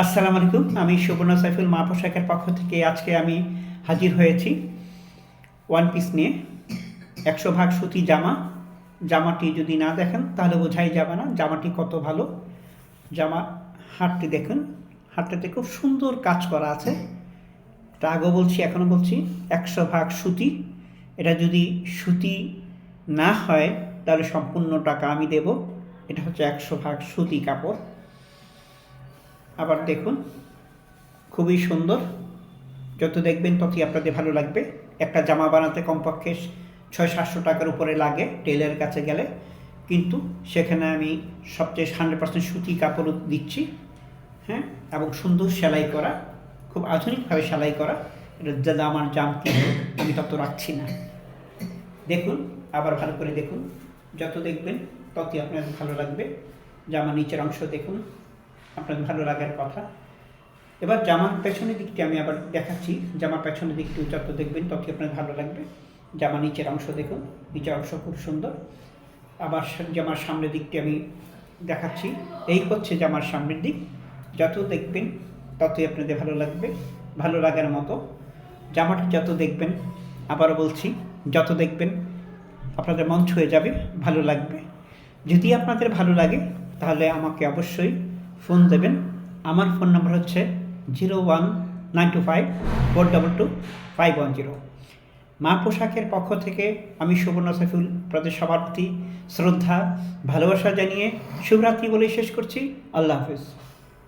আসসালামু আলাইকুম। আমি সুবর্ণ সাইফুল মা পোশাকের পক্ষ থেকে আজকে আমি হাজির হয়েছি ওয়ান পিস নিয়ে। ১০০ ভাগ সুতি জামা। জামাটি যদি না দেখেন তাহলে বোঝাই যাবে না জামাটি কত ভালো। জামা হাতটি দেখুন, হাতটাতে খুব সুন্দর কাজ করা আছে। এটা আগেও বলছি এখনও বলছি, ১০০ ভাগ সুতি। এটা যদি সুতি না হয় তাহলে সম্পূর্ণ টাকা আমি দেব। এটা হচ্ছে ১০০ ভাগ সুতি কাপড়। আবার দেখুন, খুবই সুন্দর। যত দেখবেন ততই আপনাদের ভালো লাগবে। একটা জামা বানাতে কমপক্ষে ৬০০-৭০০ টাকার উপরে লাগে টেলারের কাছে গেলে, কিন্তু সেখানে আমি সবচেয়ে 100% সুতি কাপড় দিচ্ছি। হ্যাঁ, এবং সুন্দর সেলাই করা, খুব আধুনিকভাবে সেলাই করা। এটা আমার জাম কিন্তু আমি তত রাখছি না। দেখুন, আবার ভালো করে দেখুন। যত দেখবেন ততই আপনাদের ভালো লাগবে। জামার নিচের অংশ দেখুন, আপনাদের ভালো লাগার কথা। এবার জামার পেছনের দিকটি আমি আবার দেখাচ্ছি। জামার পেছনের দিকটি যত দেখবেন ততই আপনার ভালো লাগবে। জামার নিচের অংশ দেখুন, নিচের অংশ খুব সুন্দর। আবার জামার সামনের দিকটি আমি দেখাচ্ছি। এই হচ্ছে জামার সামনের দিক। যত দেখবেন ততই আপনাদের ভালো লাগবে, ভালো লাগার মতো। জামাটি যত দেখবেন, আবারও বলছি, যত দেখবেন আপনাদের মন ছুঁয়ে যাবে, ভালো লাগবে। যদি আপনাদের ভালো লাগে তাহলে আমাকে অবশ্যই ফোন দেবেন। আমার ফোন নাম্বার হচ্ছে 01925422510। মা পোশাকের পক্ষ থেকে আমি সুবর্ণ সাইফুল আপনাদের সবার প্রতি শ্রদ্ধা ভালোবাসা জানিয়ে শুভরাত্রি বলে শেষ করছি। আল্লাহ হাফেজ।